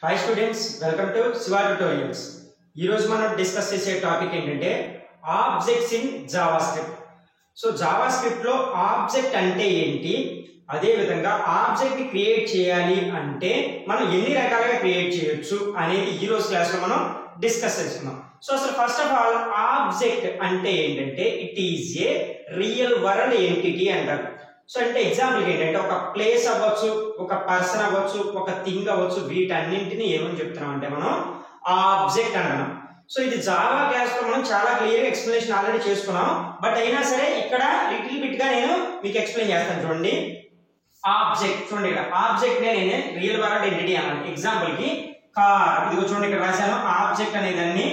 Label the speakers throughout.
Speaker 1: Hi students, welcome to Shiva tutorials. ఈ రోజు మనం డిస్కస్ చేసే టాపిక్ ఏంటంటే objects in Java script. So Java script లో ఆబ్జెక్ట్ అంటే ఏంటి, అదే విధంగా ఆబ్జెక్ట్ ని క్రియేట్ చేయాలి అంటే మనం ఎన్ని రకాలుగా క్రియేట్ చేయొచ్చు అనేది ఈ రోజు క్లాస్ లో మనం డిస్కస్ చేసుకుందాం. సో అసలు ఫస్ట్ ఆఫ్ ఆల్ ఆబ్జెక్ట్ అంటే ఏంటంటే it is a real world entity అంటారు. సో అంటే ఎగ్జాంపుల్ ఏంటంటే ఒక ప్లేస్ అవ్వచ్చు, ఒక పర్సన్ అవ్వచ్చు, ఒక థింగ్ అవ్వచ్చు, వీటన్నింటినీ ఏమని చెప్తున్నాం అంటే మనం ఆబ్జెక్ట్ అంటున్నాం. సో ఇది జావా క్లాస్ లో మనం చాలా క్లియర్ ఎక్స్ప్లెనేషన్ ఆల్రెడీ చేసుకున్నాం, బట్ అయినా సరే ఇక్కడ లిటిల్ బిట్ గా నేను మీకు ఎక్స్ప్లెయిన్ చేస్తాను. చూడండి, ఆబ్జెక్ట్ చూడండి, ఇక్కడ ఆబ్జెక్ట్ నేను రియల్ వరల్డ్ ఎంటిటీ అన్నాను. ఎగ్జాంపుల్ కి కార్, ఇదిగో చూడండి ఇక్కడ రాశాను. ఆబ్జెక్ట్ అనేదాన్ని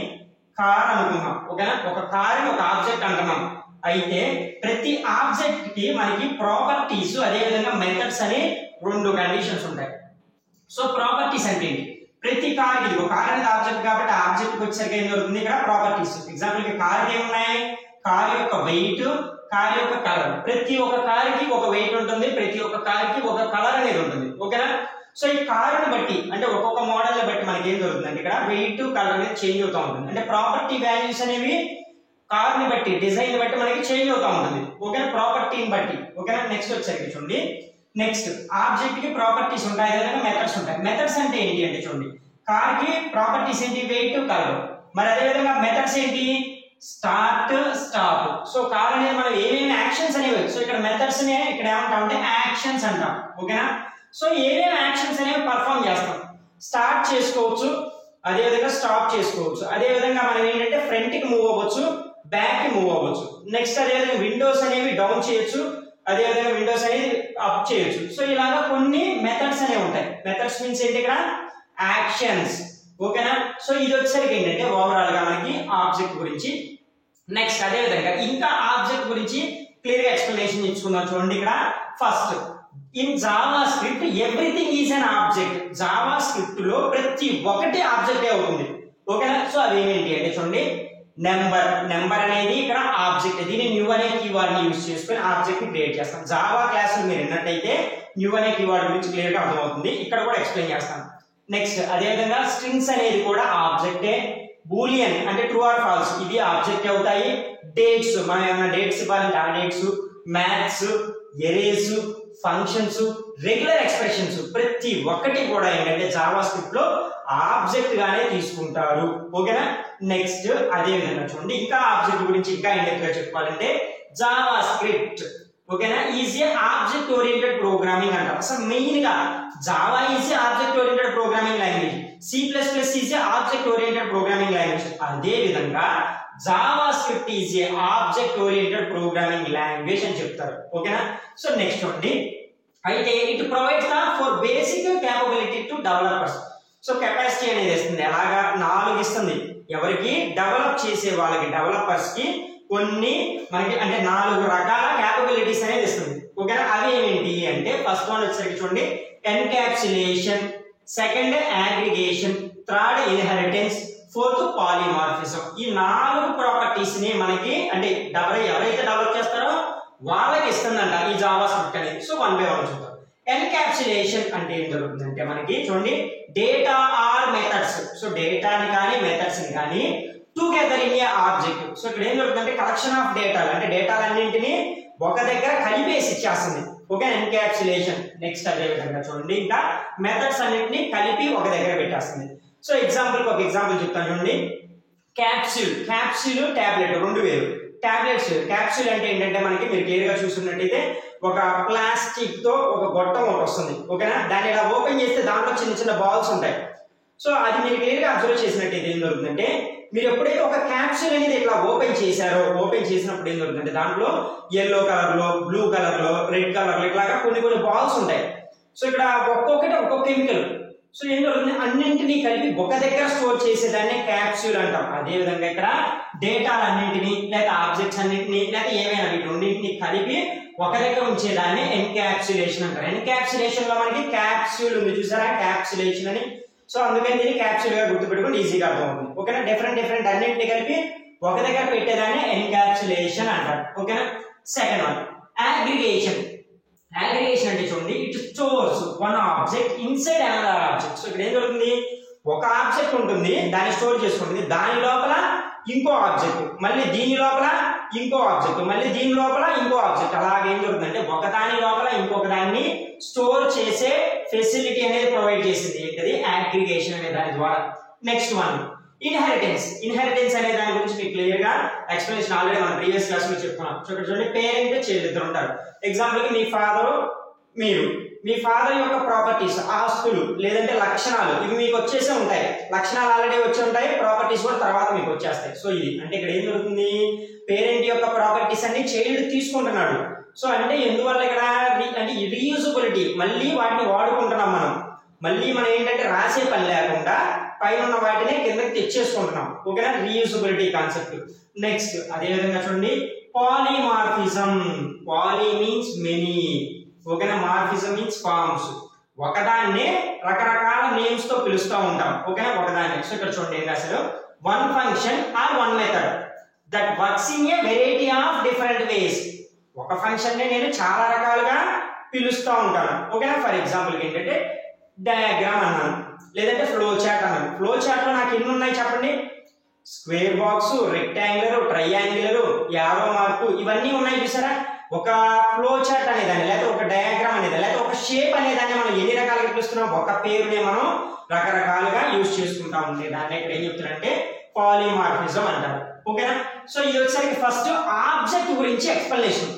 Speaker 1: కార్ అనుకున్నాం. ఓకేనా, ఒక కార్ ని ఒక ఆబ్జెక్ట్ అంటున్నాం. అయితే ప్రతి ఆబ్జెక్ట్ కి మనకి ప్రాపర్టీస్ అదే విధంగా మెథడ్స్ అనే రెండు కండిషన్స్ ఉంటాయి. సో ప్రాపర్టీస్ అంటే ఏంటి, ప్రతి కార్ కి కార్ అనేది ఆబ్జెక్ట్ కాబట్టి ఆబ్జెక్ట్ కి వచ్చేసరికి ఏం జరుగుతుంది, ఇక్కడ ప్రాపర్టీస్. ఎగ్జాంపుల్ కి కార్ ఏమున్నాయి, కార్ యొక్క వెయిట్, కార్ యొక్క కలర్. ప్రతి ఒక్క కార్ కి ఒక వెయిట్ ఉంటుంది, ప్రతి ఒక్క కార్ కి ఒక కలర్ అనేది ఉంటుంది. ఓకేనా, సో ఈ కార్ ని బట్టి అంటే ఒక్కొక్క మోడల్ ని బట్టి మనకి ఏం జరుగుతుంది అంటే ఇక్కడ వెయిట్ కలర్ అనేది చేంజ్ అవుతూ ఉంటుంది. అంటే ప్రాపర్టీ వాల్యూస్ అనేవి కార్ ని బట్టి, డిజైన్ ని బట్టి మనకి చేంజ్ అవుతా ఉంటుంది. ఓకేనా, ప్రాపర్టీని బట్టి. ఓకేనా, నెక్స్ట్ వచ్చేసరికి చూడండి, నెక్స్ట్ ఆబ్జెక్ట్ కి ప్రాపర్టీస్ ఉంటాయి, అదేవిధంగా మెథడ్స్ ఉంటాయి. మెథడ్స్ అంటే ఏంటి అంటే చూడండి, కార్ కి ప్రాపర్టీస్ ఏంటి, వెయిట్, కలర్. మరి అదే విధంగా మెథడ్స్ ఏంటి, స్టార్ట్, స్టాప్. సో కార్ అనేది మనం ఏమేమి యాక్షన్స్ అనేవి, సో ఇక్కడ మెథడ్స్ ని ఇక్కడ ఏమంటాం అంటే యాక్షన్స్ అంటాం. ఓకేనా, సో ఏమేమి యాక్షన్స్ అనేవి పర్ఫామ్ చేస్తాం. స్టార్ట్ చేసుకోవచ్చు, అదే విధంగా స్టాప్ చేసుకోవచ్చు. అదే విధంగా మనం ఏంటంటే ఫ్రంట్ కి మూవ్ అవ్వచ్చు, బ్యాక్ కి మూవ్ అవ్వచ్చు. నెక్స్ట్ అదే విధంగా విండోస్ అనేవి డౌన్ చేయొచ్చు, అదే విధంగా విండోస్ అనేది అప్ చేయొచ్చు. సో ఇలాగా కొన్ని మెథడ్స్ అనేవి ఉంటాయి. మెథడ్స్ మీన్స్ ఏంటి, ఇక్కడ యాక్షన్స్. ఓకేనా, సో ఇది వచ్చేసరికి ఏంటంటే ఓవరాల్ గా మనకి ఆబ్జెక్ట్ గురించి. నెక్స్ట్ అదే విధంగా ఇంకా ఆబ్జెక్ట్ గురించి క్లియర్ గా ఎక్స్ప్లెనేషన్ ఇచ్చుకుందాం. చూడండి, ఇక్కడ first in Java script everything is an object. Java script లో ప్రతి ఒక్కటి ఆబ్జెక్టే అవుతుంది. ఓకేనా, సో అది ఏంటి అంటే చూడండి, నెంబర్ అనేది ఇక్కడ ఆబ్జెక్ట్. దీన్ని న్యూ అనే కీవర్డ్ ని యూజ్ చేసుకొని ఆబ్జెక్ట్ ని క్రియేట్ చేస్తాం. జావా క్లాస్ మీరు విన్నట్టయితే న్యూ అనే కీవర్డ్ గురించి క్లియర్ గా అర్థమవుతుంది. ఇక్కడ కూడా ఎక్స్ప్లెయిన్ చేస్తాను. నెక్స్ట్ అదే విధంగా స్ట్రింగ్స్ అనేది కూడా ఆబ్జెక్టే. బూలియన్ అంటే ట్రూ ఆర్ ఫాల్స్, ఇవి ఆబ్జెక్ట్ అవుతాయి. డేట్స్, మనం ఏమైనా డేట్స్ ఇవ్వాలంటే ఆ dates. Maths, erase, functions, regular expressions ప్రతి ఒక్కటి కూడా ఏంటంటే జావా స్క్రిప్ట్ లో ఆబ్జెక్ట్ గానే తీసుకుంటారు. ఓకేనా, నెక్స్ట్ అదే విధంగా చూడండి, ఇంకా ఆబ్జెక్ట్ గురించి ఇంకా ఇండెప్త్ గా చెప్పుకోవాలంటే జావా స్క్రిప్ట్ ఓకేనా is a object oriented programming అంటారు. అసలు మెయిన్ గా Java is a object oriented programming language, C++ is a object oriented programming language. అదే విధంగా Java script is a object oriented programming language అని చెప్తారు. ఓకేనా, సో నెక్స్ట్ చూడండి, అయితే it provides for basic capability to developers. So capacity అనేది ఇస్తుంది, ఎలాగా 4 ఇస్తుంది. ఎవరికి, డెవలప్ చేసే వాళ్ళకి, డెవలపర్స్ కి కొన్ని మనకి అంటే 4 రకాల క్యాపబిలిటీస్ అనేది ఇస్తుంది. ఓకేనా, అవి ఏంటి అంటే ఫస్ట్ వన్ వచ్చేసరికి చూడండి, encapsulation, second aggregation, third inheritance, fourth polymorphism. ఈ 4 ప్రాపర్టీస్ ని మనకి అంటే ఎవరైతే డెవలప్ చేస్తారో వాళ్ళకి ఇస్తుందంట ఈ జావా స్క్రిప్ట్ అనేది. సో వన్ బై వన్ చూద్దాం. ఎన్కాప్సులేషన్ అంటే ఏం జరుగుతుందంటే మనకి చూడండి, డేటా ఆర్ మెథడ్స్. సో డేటాని కానీ మెథడ్స్ ని కానీ together in a object. So ఇక్కడ ఏం జరుగుతుందంటే కలెక్షన్ ఆఫ్ డేటా అంటే డేటాలన్నింటినీ ఒక దగ్గర కలిపేసి ఇచ్చేస్తుంది. Okay, encapsulation. నెక్స్ట్ అదే విధంగా చూడండి, ఇంకా మెథడ్స్ అన్నింటినీ కలిపి ఒక దగ్గర పెట్టేస్తుంది. సో ఎగ్జాంపుల్ ఒక ఎగ్జాంపుల్ చెప్తాను చూడండి, క్యాప్సూల్. క్యాప్సూల్, టాబ్లెట్ రెండు వేరు. టాబ్లెట్స్, క్యాప్సూల్ అంటే ఏంటంటే మనకి మీరు క్లియర్ గా చూస్తున్నట్టయితే ఒక ప్లాస్టిక్ తో ఒక గొట్టం ఒకటి వస్తుంది. ఓకేనా, దాన్ని ఇలా ఓపెన్ చేస్తే దాంట్లో చిన్న చిన్న బాల్స్ ఉంటాయి. సో అది మీరు క్లియర్ గా అబ్జర్వ్ చేసినట్టయితే ఏం జరుగుతుందంటే, మీరు ఎప్పుడైతే ఒక క్యాప్సూల్ అనేది ఇట్లా ఓపెన్ చేశారో, ఓపెన్ చేసినప్పుడు ఏం జరుగుతుందంటే దాంట్లో ఎల్లో కలర్ లో, బ్లూ కలర్ లో, రెడ్ కలర్ లో ఇట్లాగా కొన్ని బాల్స్ ఉంటాయి. సో ఇక్కడ ఒక్కొక్కటి ఒక్కొక్క కెమికల్. సో ఏం జరుగుతుంది, అన్నింటినీ కలిపి ఒక దగ్గర స్టోర్ చేసేదాన్ని క్యాప్సూల్ అంటాం. అదే విధంగా ఇక్కడ డేటాలన్నింటినీ లేదా ఆబ్జెక్ట్స్ అన్నింటినీ లేదా ఏమైనా రెండింటిని కలిపి ఒక దగ్గర ఉంచేదాన్ని ఎన్కాప్సులేషన్ అంటారు. ఎన్కాప్సులేషన్ లో మనకి క్యాప్సూల్ ఉంది చూసారా, క్యాప్సులేషన్ అని. సో అందుకని దీన్ని క్యాప్సూల్ గా గుర్తుపెట్టుకుని ఈజీగా అర్థమవుతుంది. ఓకేనా, డిఫరెంట్ అన్నింటినీ కలిపి ఒక దగ్గర పెట్టేదాన్ని ఎన్కాప్సులేషన్ అంటారు. ఓకేనా, సెకండ్ వన్ అగ్రిగేషన్. అగ్రిగేషన్ అంటే చూడండి it stores one object inside another object. So ఇక్కడ ఏం జరుగుతుంది, ఒక ఆబ్జెక్ట్ ఉంటుంది, దాన్ని స్టోర్ చేసుకుంటుంది, దాని లోపల ఇంకో ఆబ్జెక్ట్, మళ్ళీ దీని లోపల ఇంకో ఆబ్జెక్ట్, మళ్ళీ దీని లోపల ఇంకో ఆబ్జెక్ట్, అలాగే ఏం జరుగుతుందంటే ఒకదాని లోపల ఇంకొక దాన్ని స్టోర్ చేసే ఫెసిలిటీ అనేది ప్రొవైడ్ చేసింది ఏంటది, అగ్రిగేషన్ అనే దాని ద్వారా. Next one inheritance. ఇన్హెరిటెన్స్ అనే దాని గురించి మీకు క్లియర్ గా ఎక్స్ప్లెనేషన్ ఆల్రెడీ మనం ప్రీవియస్ క్లాస్ లో చెప్పుకున్నాం. సో ఇక్కడ చూడండి, పేరెంట్ చైల్డ్ ఇద్దరు ఉంటారు. ఎగ్జాంపుల్ కి మీ ఫాదర్, మీరు, మీ ఫాదర్ యొక్క ప్రాపర్టీస్, ఆస్తులు లేదంటే లక్షణాలు ఇవి మీకు వచ్చేసే ఉంటాయి. లక్షణాలు ఆల్రెడీ వచ్చి ఉంటాయి, ప్రాపర్టీస్ కూడా తర్వాత మీకు వచ్చేస్తాయి. సో ఇది అంటే ఇక్కడ ఏం జరుగుతుంది, పేరెంట్ యొక్క ప్రాపర్టీస్ అన్ని చైల్డ్ తీసుకుంటున్నాడు. సో అంటే ఎందువల్ల ఇక్కడ అంటే రీయూజబిలిటీ, మళ్ళీ వాటిని వాడుకుంటున్నాం మనం. మళ్ళీ మనం ఏంటంటే రాసే పని లేకుండా పైన ఉన్న వాటిని కిందకి తెచ్చేసుకుంటున్నాం. ఓకేనా, రీయూజబిలిటీ కాన్సెప్ట్. నెక్స్ట్ అదే విధంగా చూడండి పాలిమార్ఫిజం. పాలీ మీన్స్ మెనీ, ఓకేనా, మార్ఫిజం మీన్స్ ఫార్మ్స్. ఒకదాన్నే రకరకాల నేమ్స్ తో పిలుస్తూ ఉంటాం. ఓకేనా, ఒకదాన్ని. సో ఇక్కడ చూడండి ఏం రాశారు, one function are one method that works in a variety of different ways. ఒక ఫంక్షన్ ని నేను చాలా రకాలుగా పిలుస్తూ ఉంటాను. ఓకేనా, ఫర్ ఎగ్జాంపుల్ ఏంటంటే డయాగ్రామ్ అన్నాను, లేదంటే ఫ్లో చార్ట్ అన్నాను. ఫ్లో చార్ట్ లో నాకు ఎన్ని ఉన్నాయి చెప్పండి, square box, rectangular, triangular, arrow mark, ఇవన్నీ ఉన్నాయి చూసారా. ఒక ఫ్లో చార్ట్ అనేదాన్ని, లేదా ఒక డయాగ్రామ్ అనేదాన్ని, లేదా ఒక షేప్ అనేదాన్ని మనం ఎన్ని రకాలుగా పిలుస్తున్నాం, ఒక పేరునే మనం రకరకాలుగా యూజ్ చేసుకుంటా ఉంటే దాన్ని ఇక్కడ ఏం చెప్తున్నారంటే పాలిమార్ఫిజం అంటారు. ఓకేనా, సో ఇది వచ్చేసరికి ఫస్ట్ ఆబ్జెక్ట్ గురించి ఎక్స్ప్లెనేషన్.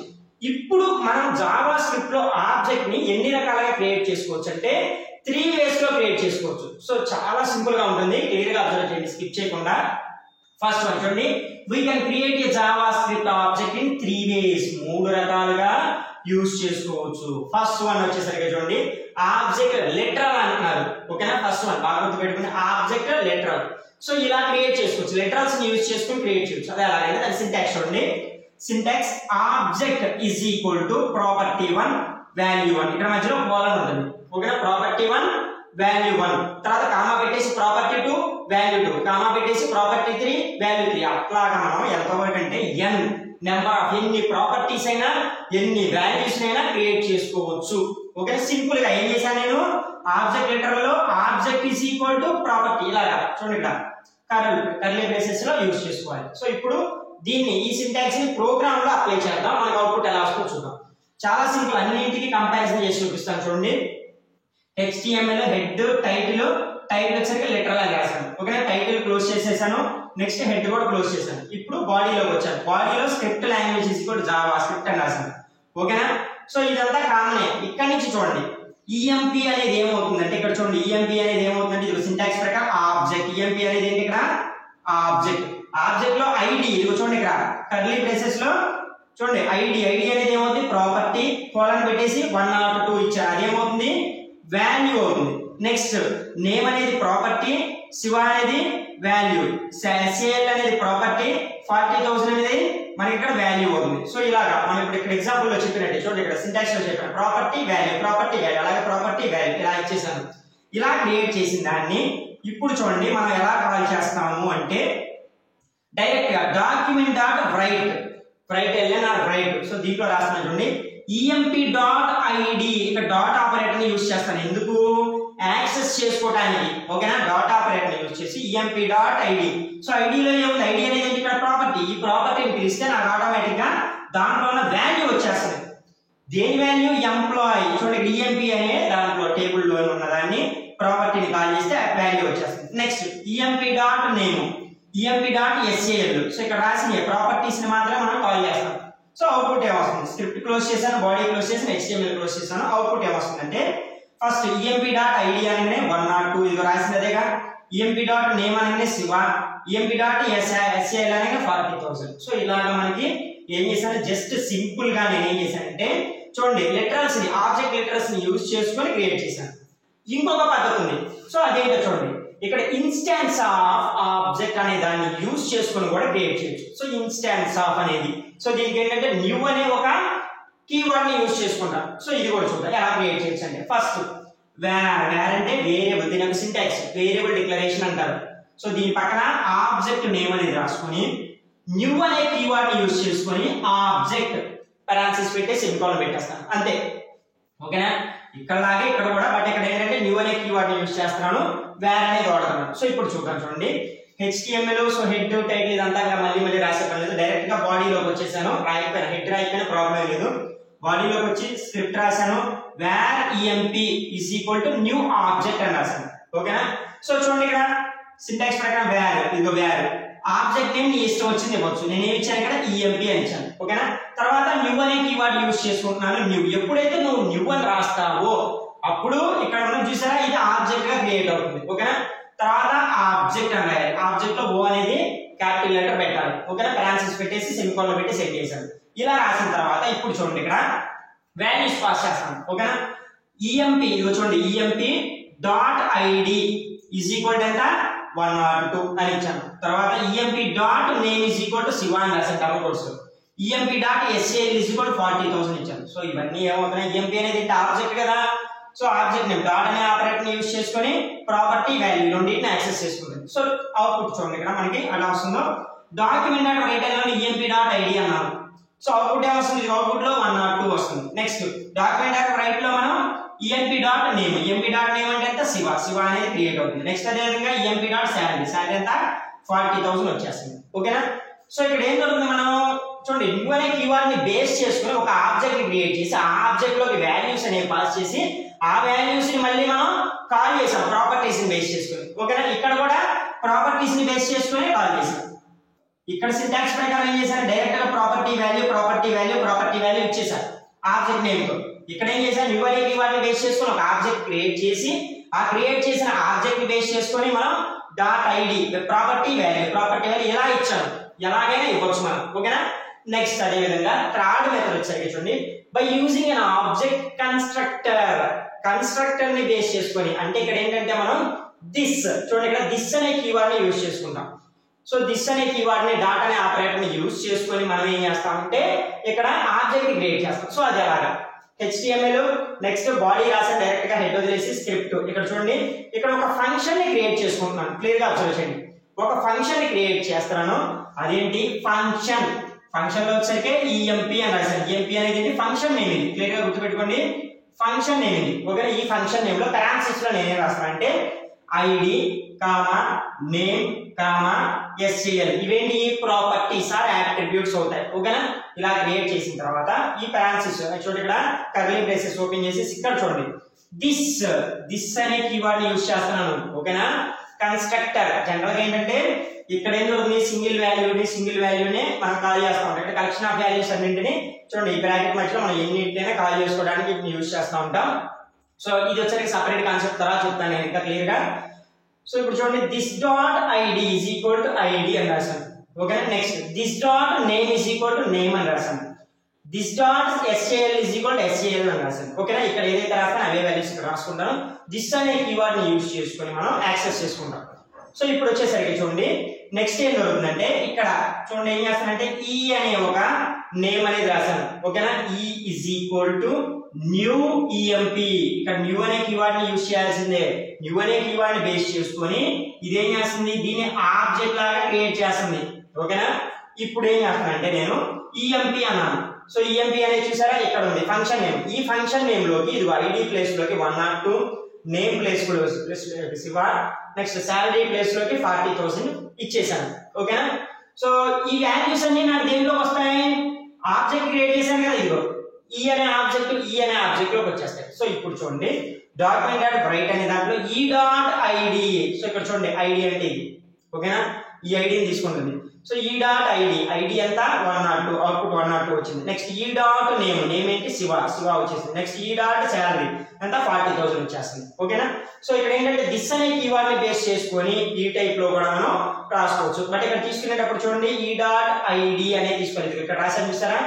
Speaker 1: ఇప్పుడు మనం జావా స్క్రిప్ట్ లో ఆబ్జెక్ట్ ని ఎన్ని రకాలుగా క్రియేట్ చేసుకోవచ్చు అంటే 3 ways లో క్రియేట్ చేసుకోవచ్చు. సో చాలా సింపుల్ గా ఉంటుంది, క్లియర్ గా అబ్జర్వ్ చేయండి స్కిప్ చేయకుండా. ఫస్ట్ వన్ చూడండి, we can create a JavaScript object in 3 ways. 3 రకాలుగా యూజ్ చేసుకోవచ్చు. ఫస్ట్ వన్ వచ్చేసరికి చూడండి, ఆబ్జెక్ట్ లిటరల్ అంటున్నారు. ఓకేనా, ఫస్ట్ వన్ బాగా గుర్తుపెట్టుకుని, ఆబ్జెక్ట్ లిటరల్. సో ఇలా క్రియేట్ చేసుకోవచ్చు, లిటరల్స్ ని యూజ్ చేసుకుని క్రియేట్ చేయొచ్చు. అదే అలాగే దాని సింటాక్స్ చూడండి, syntax object is equal to property 1 value 1. ఇక్కడ మధ్యలో కోలన్ ఉంటుంది. ఓకేనా, ప్రాపర్టీ 1 వాల్యూ 1, తర్వాత కామా పెట్టేసి ప్రాపర్టీ 2 వాల్యూ 2, కామా పెట్టేసి ప్రాపర్టీ 3 వాల్యూ 3. అట్లాగా మనం ఎంతవరకు అంటే n నెంబర్ ఆఫ్ ఎన్ని ప్రాపర్టీస్ అయినా ఎన్ని వాల్యూస్ అయినా క్రియేట్ చేసుకోవచ్చు. ఓకే, సింపుల్ గా ఏం చేశాను నేను, ఆబ్జెక్ట్ లిటరల్ లో object is equal to property ఇలాగా చూడండి ఇక్కడ కర్లీ బ్రేసెస్ లో యూజ్ చేసుకోవాలి. సో ఇప్పుడు దీన్ని ఈ సింటాక్స్ ని ప్రోగ్రామ్ లో అప్లై చేద్దాం, మనకు అవుట్పుట్ ఎలా వస్తుందో చూద్దాం. చాలా సింపుల్, అన్నింటికి కంపారిజన్ చేసి చూపిస్తాను చూడండి. HTML హెడ్ టైటిల్ వచ్చరికి లిటరల్ అని రాశాను. ఓకేనా, టైటిల్ క్లోజ్ చేసేసాను, నెక్స్ట్ హెడ్ కూడా క్లోజ్ చేశాను. ఇప్పుడు బాడీలోకి వచ్చాను, బాడీలో script language is equal to Java script అని రాశాను. ఓకేనా, సో ఇదంతా కామనే. ఇక్కడ నుంచి చూడండి EMP అనేది ఏమవుతుందంటే, ఇక్కడ చూడండి EMP అనేది ఏమవుతుందంటే ఇది సింటాక్స్ ప్రకారం ఆబ్జెక్ట్. EMP అనేది ఏంటి, ఇక్కడ ఆబ్జెక్ట్. ఆబ్జెక్ట్ లో ఐడి, ఇది చూడండి ఇక్కడ కర్లీ బ్రేసెస్ లో చూడండి ఐడి అనేది ఏమవుతుంది, ప్రాపర్టీ కోలన్ పెట్టేసి 1 or 2 ఇచ్చారు, అదేమవుతుంది వాల్యూ అవుతుంది. నెక్స్ట్ నేమ్ అనేది ప్రాపర్టీ, శివ అనేది వాల్యూ, SAL అనేది ప్రాపర్టీ, 40,000 అనేది మనకి ఇక్కడ వాల్యూ అవుతుంది. సో ఇలాగా మనం ఇప్పుడు ఇక్కడ ఎగ్జాంపుల్ లో చెప్పినట్టు చూడండి, ఇక్కడ సింటాక్స్ లో చెప్పాను ప్రాపర్టీ వాల్యూ, అలాగే ప్రాపర్టీ వాల్యూ ఇలా ఇచ్చేసాను. ఇలా క్రియేట్ చేసిన దాన్ని ఇప్పుడు చూడండి మనం ఎలా కాల్ చేస్తాము అంటే, డైరెక్ట్ గా document dot right LNR right. So దీంట్లో రాస్తున్నాను చూడండి, emp.id, ఇక్కడ డాట్ ఆపరేటర్ ని యూజ్ చేస్తాను. ఎందుకు, యాక్సెస్ చేసుకోవడానికి. ఓకేనా, డాట్ ఆపరేటర్ ని యూజ్ చేసి emp.id. సో ఐడిలో ఏముంది, ఐడి అనేది ఇక్కడ ప్రాపర్టీ. ఈ ప్రాపర్టీని పిలిస్తే నాకు ఆటోమేటిక్ గా దాంట్లో ఉన్న వాల్యూ వచ్చేస్తుంది. దేని వాల్యూ, ఎంప్లాయీ. చూడండి EMP అనే దాంట్లో టేబుల్ లో ఉన్న దాన్ని ప్రాపర్టీని కాల్ చేస్తే వాల్యూ వచ్చేస్తుంది. Next emp.name, emp.sal. సో ఇక్కడ రాసిన ప్రాపర్టీస్ ని మాత్రమే మనం కాల్ చేస్తాం. సో అవుట్పుట్ ఏమొస్తుంది, స్క్రిప్ట్ క్లోజ్ చేశాను, బాడీ క్లోజ్ చేశాను, HTML క్లోజ్ చేశాను. అవుట్పుట్ ఏమొస్తుందంటే ఫస్ట్ emp.id అనగానే 1 or 2 ఇది రాసినదేగా, emp.name అనగానే శివ, emp.sal అనగానే 40,000. సో ఇలాగా మనకి ఏం చేశాను, జస్ట్ సింపుల్ గా నేను ఏం చేశానంటే చూడండి లిటరల్స్ ని, ఆబ్జెక్ట్ లిటరల్స్ ని యూజ్ చేసుకొని క్రియేట్ చేశాను. ఇంకొక పద్ధతి ఉంది. సో అదేంటో చూడండి, ఇక్కడ ఇన్స్టాన్స్ ఆఫ్ ఆబ్జెక్ట్ అనే దాన్ని యూజ్ చేసుకొని కూడా క్రియేట్ చేయొచ్చు. సో ఇన్స్టాన్స్ ఆఫ్ అనేది, సో దీనికి ఏంటంటే న్యూ అనే ఒక కీవర్డ్ ని యూజ్ చేసుకుంటాం. సో ఇది కూడా చూద్దాం ఎలా క్రియేట్ చేయొచ్చు అంటే, ఫస్ట్ వేర్ అంటే వేరియబుల్, దీని యొక్క సింటాక్స్ వేరియబుల్ డిక్లరేషన్ అంటారు. సో దీని పక్కన ఆబ్జెక్ట్ నేమ్ అనేది రాసుకొని న్యూ అనే కీవర్డ్ ని యూజ్ చేసుకొని ఆబ్జెక్ట్ పారాన్సిస్ పెట్టేసి సెమికోలన్ పెట్టేస్తాను అంతే. ఓకేనా. ఇక్కడలాగే ఇక్కడ కూడా, బట్ ఇక్కడ ఏంటంటే న్యూ అనే కీవర్డ్ యూజ్ చేస్తున్నాను, వేర్ అనేది వాడుతున్నాను. సో ఇప్పుడు చూద్దాం చూడండి. HTML సో హెడ్ టైటిల్ ఇదంతా మళ్ళీ రాసే పని లేదు, డైరెక్ట్ గా బాడీలోకి వచ్చేసాను. రాయకపోయినా హెడ్ రాయకపోయినా ప్రాబ్లం లేదు, బాడీలోకి వచ్చి స్క్రిప్ట్ రాశాను. Where EMP is equal to new object అని రాశాను. ఓకేనా. సో చూడండి ఇక్కడ సింటాక్స్ ప్రకారం వేర్, ఇదిగో వేర్ ఆబ్జెక్ట్ నేమ్ నీ ఇష్టం వచ్చింది ఇవ్వచ్చు. నేను ఏమి ఇచ్చాను ఇక్కడ EMP అని ఇచ్చాను. ఓకేనా. తర్వాత న్యూ అనే కీవర్డ్ యూజ్ చేసుకుంటున్నాను. న్యూ, ఎప్పుడైతే నువ్వు న్యూ అని రాస్తావో అప్పుడు ఇక్కడ మనం చూసారా ఇది ఆబ్జెక్ట్ గా క్రియేట్ అవుతుంది. ఓకేనా. తర్వాత ఆబ్జెక్ట్ అని రాయాలి. ఆబ్జెక్ట్ లో O అనేది క్యాపిటల్ లెటర్ పెట్టాలి. ఓకేనా. పారాంథసిస్ పెట్టేసి సెమికోలన్ పెట్టి సెట్ చేశాను. ఇలా రాసిన తర్వాత ఇప్పుడు చూడండి ఇక్కడ వాల్యూస్ పాస్ చేస్తాను. ఓకేనా. EMP ఇదిగో చూడండి EMP dot ID is equal to ఎంత 102 అని ఇచ్చాను. తర్వాత EMP dot name is equal to Shiva అని రాశాను double quotes. EMP dot SAL is equal to 40,000 ఇచ్చాను. సో ఇవన్నీ ఏమవుతున్నాయి, EMP అనేది ఆబ్జెక్ట్ కదా. సో ఆబ్జెక్ట్ నేమ్ డాట్ అనే ఆపరేటర్ ని యూజ్ చేసుకొని ప్రాపర్టీ వాల్యూ రెండింటిని యాక్సెస్ చేసుకుంటుంది. సో అవుట్పుట్ చూడండి ఇక్కడ మనకి అలా వస్తుందో. డాక్యుమెంట్ డాట్ రైటర్ లో EMP డాట్ ID అన్నాను. సో అవుట్పుట్ ఏమొస్తుంది, అవుట్పుట్ లో 102 వస్తుంది. నెక్స్ట్ డాక్యుమెంట్ డాట్ రైట్ లో మనం EMP dot name, EMP dot name అంటే ఎంత శివ, శివ అనేది క్రియేట్ అవుతుంది. నెక్స్ట్ అదే విధంగా EMP డాట్ శాలరీ, శాలరీ ఎంత 40,000 వచ్చేస్తుంది. ఓకేనా. సో ఇక్కడ ఏం జరుగుతుంది, మనం చూడండి న్యూ అనే కీవర్డ్ ని బేస్ చేసుకుని ఒక ఆబ్జెక్ట్ ని క్రియేట్ చేసి ఆ ఆబ్జెక్ట్ లోకి వాల్యూస్ అనేవి పాస్ చేసి ఆ వాల్యూస్ ని మళ్ళీ మనం కాల్ చేసాం ప్రాపర్టీస్ ని బేస్ చేసుకుని. ఓకేనా. ఇక్కడ కూడా ప్రాపర్టీస్ ని బేస్ చేసుకుని కాల్ చేసాం. ఇక్కడ సింటాక్స్ ప్రకారం ఏం చేశారు, డైరెక్ట్ గా property value property value property value ఇచ్చేసారు ఆబ్జెక్ట్ నేమ్ తో. ఇక్కడ ఏం చేశారు, న్యూ అనే కీవర్డ్ ని బేస్ చేసుకుని ఒక ఆబ్జెక్ట్ క్రియేట్ చేసి ఆ క్రియేట్ చేసిన ఆబ్జెక్ట్ ని బేస్ చేసుకొని మనం డాట్ ID ప్రాపర్టీ వాల్యూ ఎలా ఇచ్చాను, ఎలాగైనా ఇవ్వచ్చు మనం. ఓకేనా. నెక్స్ట్ అదే విధంగా థర్డ్ మెథడ్ వచ్చేసరికి చూడండి by using an object constructor ని బేస్ చేసుకొని, అంటే ఇక్కడ ఏంటంటే మనం దిస్ చూడండి ఇక్కడ దిస్ అనే కీవర్డ్ ని యూజ్ చేసుకుంటాం. సో దిస్ అనే కీవర్డ్ ని డాట్ అనే ఆపరేటర్ ని యూజ్ చేసుకొని మనం ఏం చేస్తామంటే ఇక్కడ ఆబ్జెక్ట్ ని క్రియేట్ చేస్తాం. సో అది ఎలాగా HTML నెక్స్ట్ బాడీ రాసిన డైరెక్ట్ గా హెడ్ వదిలేసి స్క్రిప్ట్. ఇక్కడ చూడండి ఇక్కడ ఒక ఫంక్షన్ ని క్రియేట్ చేసుకుంటున్నాను. క్లియర్ గా అబ్జర్వ్ చేయండి, ఒక ఫంక్షన్ ని క్రియేట్ చేస్తున్నాను. అదేంటి ఫంక్షన్, ఫంక్షన్ లో వచ్చేసరికి EMP అని రాశాను. EMP అనేది ఫంక్షన్ నేమ్, ఇది క్లియర్ గా గుర్తుపెట్టుకోండి, ఫంక్షన్ నేమ్ ఇది. ఓకే. ఈ ఫంక్షన్ నేమ్ లో పారాంథసిస్ లో నేనేం రాస్తానంటే ID comma name comma SCL ఇవేంటి ప్రాపర్టీస్ ఆర్ అట్రిబ్యూట్స్ అవుతాయి. ఓకేనా. ఇలా క్రియేట్ చేసిన తర్వాత ఈ పారాంథసిస్ చూడండి ఇక్కడ కర్లీ బ్రేసెస్ ఓపెన్ చేసి ఇక్కడ చూడండి దిస్ అనే కీవర్డ్ ని యూజ్ చేస్తున్నాను. ఓకేనా. కన్స్ట్రక్టర్ జనరల్ గా ఏంటంటే ఇక్కడ ఏం జరుగుతుంది, సింగిల్ వాల్యూని మనం కాల్ చేస్తాం. అంటే కలెక్షన్ ఆఫ్ వాల్యూస్ అన్నింటిని చూడండి ఈ బ్రాకెట్ మధ్యలో మనం ఎన్నింటినైనా కాల్ చేసుకోవడానికి యూజ్ చేస్తూ ఉంటాం. సో ఇది వచ్చేసరికి సపరేట్ కాన్సెప్ట్ తర్వాత చెప్తాను నేను ఇంకా క్లియర్ గా. సో ఇప్పుడు చూడండి this dot ID is equal to ID అని రాశాను. Okay. Next this dot name is equal to name అని రాశాను. This dot SAL is equal to SAL అని రాశాను. ఓకేనా. ఇక్కడ ఏదైతే రాస్తానో అవే వాల్యూస్ ఇక్కడ రాసుకుంటాను. దిస్ అనే కీవర్డ్ ని యూజ్ చేసుకొని మనం యాక్సెస్ చేసుకుంటాం. సో ఇప్పుడు వచ్చేసరికి చూడండి నెక్స్ట్ ఏం జరుగుతుందంటే ఇక్కడ చూడండి ఏం చేస్తానంటే E అనే ఒక నేమ్ అనేది రాశాను. ఓకేనా. E is equal to new EMP. ఇక్కడ న్యూ అనే కీవర్డ్ ని యూజ్ చేయాల్సిందే. న్యూ అనే కీవర్డ్ ని బేస్ చేసుకొని ఇదేం చేస్తుంది, దీన్ని ఆబ్జెక్ట్ లాగా క్రియేట్ చేస్తుంది. ఓకేనా. ఇప్పుడు ఏం చేస్తానంటే నేను EMP అన్నాను. సో EMP అనేది చూసారా ఇక్కడ ఉంది ఫంక్షన్ నేమ్. ఈ ఫంక్షన్ నేమ్ లోకి ఇది ID ప్లేస్ లోకి 102, name place Shiva, next salary place లోకి 40,000 ఇచ్చేసాను. ఓకేనా. సో ఈ వాల్యూస్ అన్ని నాకు దేంట్లోకి వస్తాయి, ఆబ్జెక్ట్ క్రియేట్ చేశాను కదా, ఇదిగో E అనే ఆబ్జెక్ట్ లోకి వచ్చేస్తాయి. సో ఇప్పుడు చూడండి డాక్యుమెంట్ డాట్ రైట్ అనే దాంట్లో E డాట్ ID. సో ఇక్కడ చూడండి ID అంటే ఇది. ఓకేనా. ఈ ఐడిని తీసుకుంటుంది. సో E డాట్ ID ఎంత 102, అవుట్పుట్ 102 వచ్చింది. నెక్స్ట్ E డాట్ నేమ్ ఏంటి శివ వచ్చేసింది. నెక్స్ట్ E డాట్ శాలరీ ఎంత 40,000 వచ్చేస్తుంది. ఓకేనా. సో ఇక్కడ ఏంటంటే దిస్ అనే కీవర్డ్ ని బేస్ చేసుకొని ఈ టైప్ లో కూడా మనం రాసుకోవచ్చు. బట్ ఇక్కడ తీసుకునేటప్పుడు చూడండి E డాట్ ID అనేది తీసుకోలేదు. ఇక్కడ రాసాను చూసారా,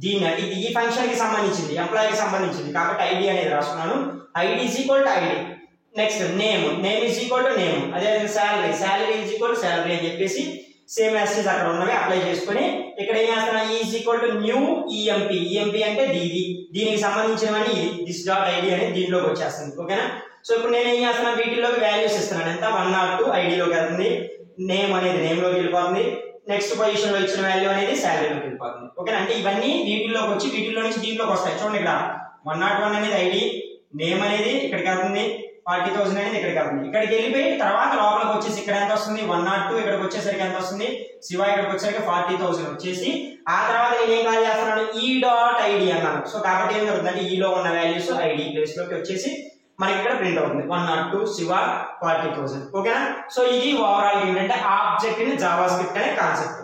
Speaker 1: దీన్ని అంటే ఇది ఈ ఫంక్షన్ కి సంబంధించింది, ఎంప్లాయీ కి సంబంధించింది కాబట్టి ID అనేది రాసుకున్నాను. ID is equal to ID. Next name is equal to name, అదే salary is equal to salary అని చెప్పేసి సేమ్ యాజ్ అక్కడ ఉన్నవి అప్లై చేసుకొని ఇక్కడ ఏం చేస్తున్నా is equal to new EMP అంటే దీనికి సంబంధించినవన్నీ ఇది దిస్ డాట్ ID అనేది దీంట్లోకి వచ్చేస్తుంది. ఓకేనా. సో ఇప్పుడు నేను ఏం చేస్తున్నాను, వీటిల్లోకి వాల్యూస్ ఇస్తున్నాను. ఎంత 102 ID లోకి వెళ్తుంది, నేమ్ అనేది నేమ్ లోకి వెళ్ళిపోతుంది, నెక్స్ట్ పొజిషన్ లో ఇచ్చిన వాల్యూ అనేది శాలరీలోకి వెళ్ళిపోతుంది. ఓకేనా. అంటే ఇవన్నీ వీటిల్లోకి వచ్చి వీటిల్లో నుంచి దీంట్లోకి వస్తాయి. చూడండి ఇక్కడ 101 అనేది ఐడి, నేమ్ అనేది ఇక్కడికి వెళ్తుంది, 40,000 అనేది ఇక్కడికి వెళ్తుంది. ఇక్కడికి వెళ్ళిపోయి తర్వాత లోపలికి వచ్చేసి ఇక్కడ ఎంత వస్తుంది 102, ఇక్కడికి వచ్చేసరికి ఎంత వస్తుంది శివ, ఇక్కడికి వచ్చేసరికి 40,000 వచ్చేసి ఆ తర్వాత నేను ఏం కాల్ చేస్తున్నాను ఈ డాట్ ఐడి అన్నాను. సో కాబట్టి ఏం జరుగుతుంది అంటే ఈలో ఉన్న వాల్యూస్ ఐడి ప్లేస్ లోకి వచ్చేసి మనకి ఇక్కడ ప్రింట్ అవుతుంది 102 శివ 40,000. ఓకేనా. సో ఇది ఓవరాల్ ఏంటంటే ఆబ్జెక్ట్ ఇన్ జావా స్క్రిప్ట్ అనే కాన్సెప్ట్.